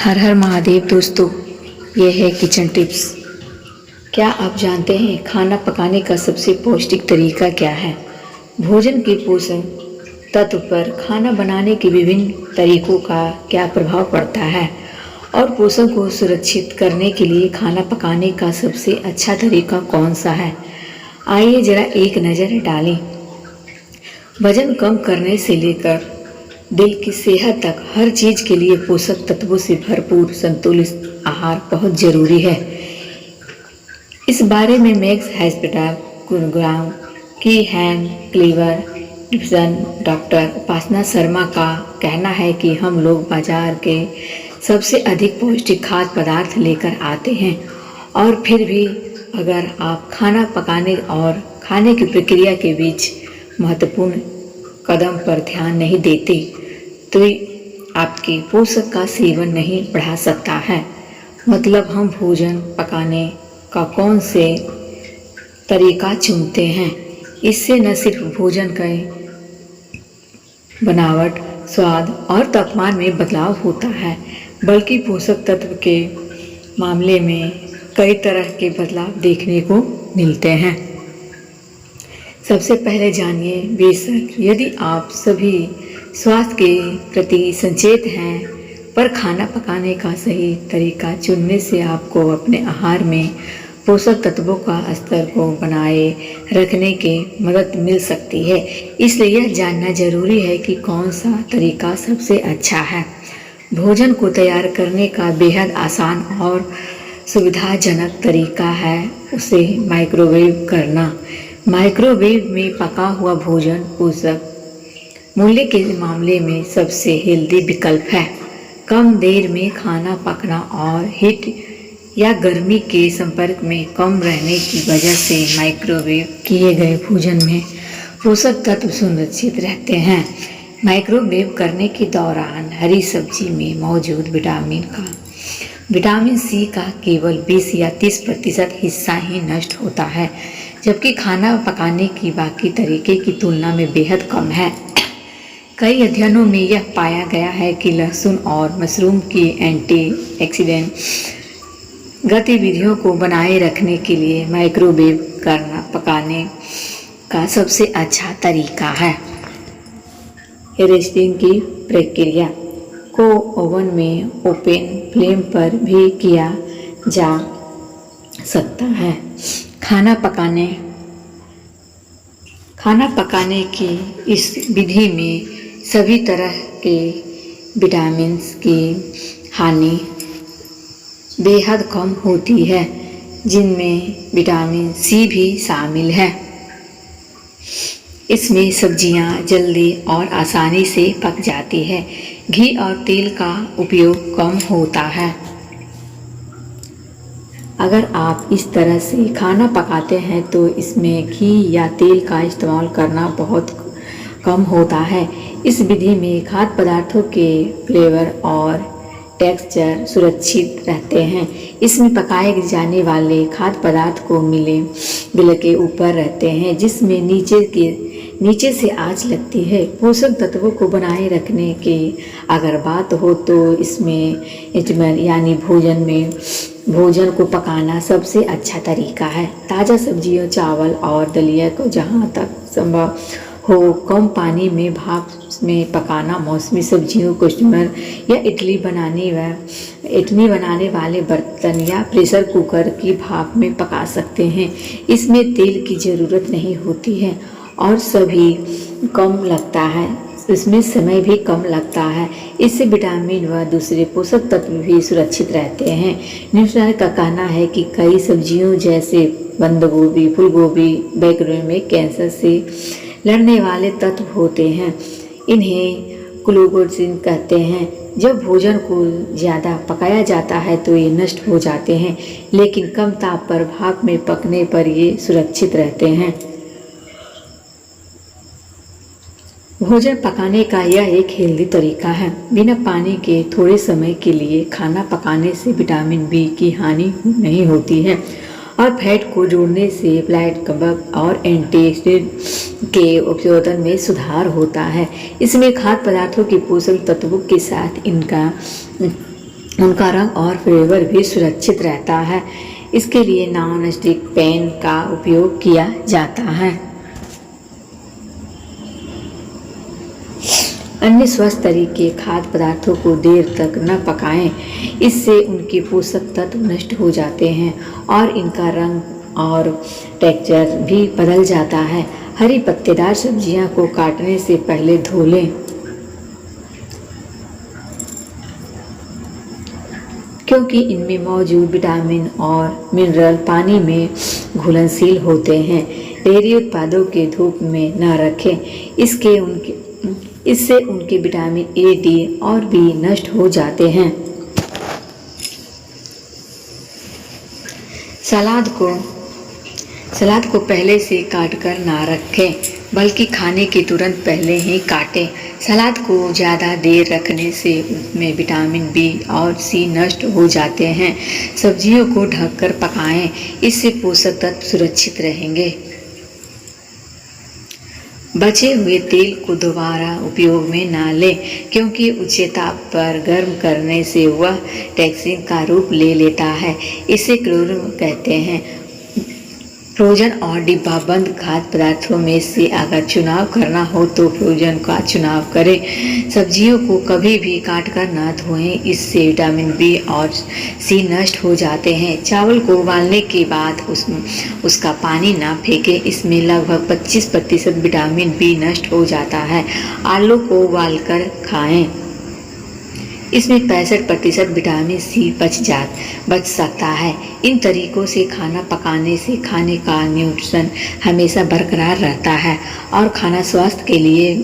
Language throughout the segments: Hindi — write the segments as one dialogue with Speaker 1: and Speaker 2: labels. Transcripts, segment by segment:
Speaker 1: हर हर महादेव दोस्तों, ये है किचन टिप्स। क्या आप जानते हैं खाना पकाने का सबसे पौष्टिक तरीका क्या है? भोजन के पोषक तत्व पर खाना बनाने के विभिन्न तरीकों का क्या प्रभाव पड़ता है और पोषण को सुरक्षित करने के लिए खाना पकाने का सबसे अच्छा तरीका कौन सा है? आइए जरा एक नज़र डालें। वजन कम करने से लेकर दिल की सेहत तक हर चीज़ के लिए पोषक तत्वों से भरपूर संतुलित आहार बहुत जरूरी है। इस बारे में मैक्स हॉस्पिटल गुरुग्राम की हैंड क्लीवर डिवीजन डॉक्टर उपासना शर्मा का कहना है कि हम लोग बाजार के सबसे अधिक पौष्टिक खाद्य पदार्थ लेकर आते हैं और फिर भी अगर आप खाना पकाने और खाने की प्रक्रिया के बीच महत्वपूर्ण कदम पर ध्यान नहीं देते तो आपके पोषक का सेवन नहीं बढ़ा सकता है। मतलब हम भोजन पकाने का कौन से तरीका चुनते हैं, इससे न सिर्फ भोजन का बनावट, स्वाद और तापमान में बदलाव होता है, बल्कि पोषक तत्व के मामले में कई तरह के बदलाव देखने को मिलते हैं। सबसे पहले जानिए बेशक यदि आप सभी स्वास्थ्य के प्रति सचेत हैं, पर खाना पकाने का सही तरीका चुनने से आपको अपने आहार में पोषक तत्वों का स्तर को बनाए रखने की मदद मिल सकती है। इसलिए यह जानना जरूरी है कि कौन सा तरीका सबसे अच्छा है। भोजन को तैयार करने का बेहद आसान और सुविधाजनक तरीका है उसे माइक्रोवेव करना। माइक्रोवेव में पका हुआ भोजन पोषक मूल्य के मामले में सबसे हेल्दी विकल्प है। कम देर में खाना पकना और हीट या गर्मी के संपर्क में कम रहने की वजह से माइक्रोवेव किए गए भोजन में पोषक तत्व सुरक्षित रहते हैं। माइक्रोवेव करने के दौरान हरी सब्जी में मौजूद विटामिन सी का केवल 20 या 30% हिस्सा ही नष्ट होता है, जबकि खाना पकाने की बाकी तरीके की तुलना में बेहद कम है। कई अध्ययनों में यह पाया गया है कि लहसुन और मशरूम की एंटीऑक्सीडेंट गतिविधियों को बनाए रखने के लिए माइक्रोवेव करना पकाने का सबसे अच्छा तरीका है। रोस्टिंग की प्रक्रिया को ओवन में ओपन फ्लेम पर भी किया जा सकता है। खाना पकाने की इस विधि में सभी तरह के विटामिन्स की हानि बेहद कम होती है, जिनमें विटामिन सी भी शामिल है। इसमें सब्जियां जल्दी और आसानी से पक जाती है। घी और तेल का उपयोग कम होता है। अगर आप इस तरह से खाना पकाते हैं तो इसमें घी या तेल का इस्तेमाल करना बहुत कम होता है। इस विधि में खाद्य पदार्थों के फ्लेवर और टेक्सचर सुरक्षित रहते हैं। इसमें पकाए जाने वाले खाद्य पदार्थ को बिल के ऊपर रहते हैं, जिसमें नीचे से आंच लगती है। पोषक तत्वों को बनाए रखने की अगर बात हो तो इसमें यानी भोजन को पकाना सबसे अच्छा तरीका है। ताज़ा सब्जियों, चावल और दलिया को जहाँ तक संभव हो कम पानी में भाप में पकाना। मौसमी सब्जियों को स्टीमर या इडली बनाने वाले बर्तन या प्रेशर कुकर की भाप में पका सकते हैं। इसमें तेल की ज़रूरत नहीं होती है और इसमें समय भी कम लगता है। इससे विटामिन व दूसरे पोषक तत्व भी सुरक्षित रहते हैं। न्यूट्रिशन का कहना है कि कई सब्जियों जैसे बंद गोभी, फूल गोभी, बैगन में कैंसर से लड़ने वाले तत्व होते हैं। इन्हें ग्लूकोजिन कहते हैं। जब भोजन को ज़्यादा पकाया जाता है तो ये नष्ट हो जाते हैं, लेकिन कम ताप पर भाप में पकने पर ये सुरक्षित रहते हैं। भोजन पकाने का यह एक हेल्दी तरीका है। बिना पानी के थोड़े समय के लिए खाना पकाने से विटामिन बी की हानि नहीं होती है और फैट को जोड़ने से ब्लड कब्ज और एंटीऑक्सीडेंट के उत्पादन में सुधार होता है। इसमें खाद्य पदार्थों के पोषक तत्वों के साथ इनका उनका रंग और फ्लेवर भी सुरक्षित रहता है। इसके लिए नॉन स्टिक पैन का उपयोग किया जाता है। अन्य स्वस्थ तरीके खाद्य पदार्थों को देर तक न पकाएं, इससे उनके पोषक तत्व नष्ट हो जाते हैं और इनका रंग और टेक्सचर भी बदल जाता है। हरी पत्तेदार सब्जियां को काटने से पहले धो लें, क्योंकि इनमें मौजूद विटामिन और मिनरल पानी में घुलनशील होते हैं। डेयरी उत्पादों के धूप में न रखें, इससे उनके विटामिन ए, डी और बी नष्ट हो जाते हैं। सलाद को पहले से काटकर ना रखें, बल्कि खाने के तुरंत पहले ही काटें। सलाद को ज़्यादा देर रखने से उसमें विटामिन बी और सी नष्ट हो जाते हैं। सब्जियों को ढककर पकाएं, इससे पोषक तत्व सुरक्षित रहेंगे। बचे हुए तेल को दोबारा उपयोग में ना लें, क्योंकि उच्च ताप पर गर्म करने से वह टॉक्सिन का रूप ले लेता है। इसे क्लोरीन कहते हैं। फ्रोजन और डिब्बाबंद खाद्य पदार्थों में से अगर चुनाव करना हो तो फ्रोजन का चुनाव करें। सब्जियों को कभी भी काटकर ना धोएं, इससे विटामिन बी और सी नष्ट हो जाते हैं। चावल को उबालने के बाद उसका पानी ना फेंकें, इसमें लगभग 25% विटामिन बी नष्ट हो जाता है। आलू को उबालकर खाएं, इसमें 65% विटामिन सी बच सकता है। इन तरीकों से खाना पकाने से खाने का न्यूट्रिशन हमेशा बरकरार रहता है और खाना स्वास्थ्य के लिए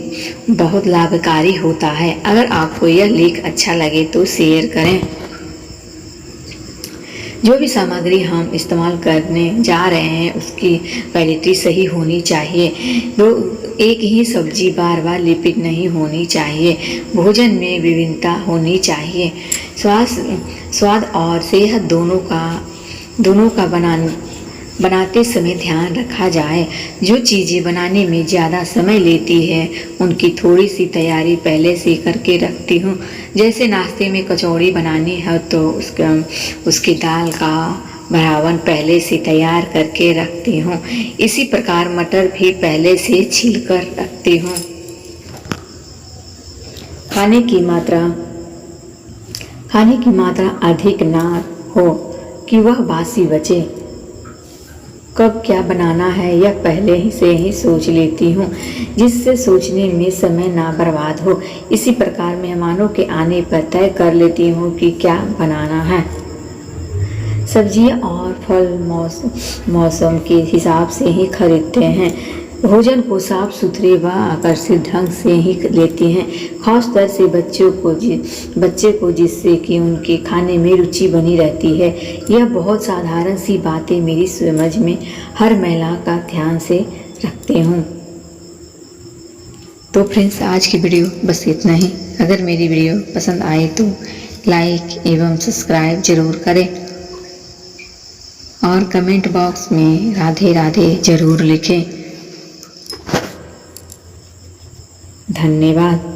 Speaker 1: बहुत लाभकारी होता है। अगर आपको यह लेख अच्छा लगे तो शेयर करें। जो भी सामग्री हम इस्तेमाल करने जा रहे हैं उसकी क्वालिटी सही होनी चाहिए। एक ही सब्जी बार बार रिपीट नहीं होनी चाहिए। भोजन में विभिन्नता होनी चाहिए। स्वाद और सेहत दोनों का बनाते समय ध्यान रखा जाए। जो चीज़ें बनाने में ज़्यादा समय लेती है उनकी थोड़ी सी तैयारी पहले से करके रखती हूँ। जैसे नाश्ते में कचौड़ी बनानी है तो उसकी दाल का भरावन पहले से तैयार करके रखती हूँ। इसी प्रकार मटर भी पहले से छील कर रखती हूँ। खाने की मात्रा अधिक ना हो कि वह बासी बचे। कब क्या बनाना है यह पहले से ही सोच लेती हूँ, जिससे सोचने में समय ना बर्बाद हो। इसी प्रकार मेहमानों के आने पर तय कर लेती हूँ कि क्या बनाना है। सब्जियाँ और फल मौसम के हिसाब से ही खरीदते हैं। भोजन को साफ सुथरे व आकर्षित ढंग से ही लेते हैं, खासतौर से बच्चे को जिससे कि उनके खाने में रुचि बनी रहती है। यह बहुत साधारण सी बातें मेरी समझ में हर महिला का ध्यान से रखते हूँ। तो फ्रेंड्स, आज की वीडियो बस इतना ही। अगर मेरी वीडियो पसंद आए तो लाइक एवं सब्सक्राइब जरूर करें और कमेंट बॉक्स में राधे राधे जरूर लिखें। धन्यवाद।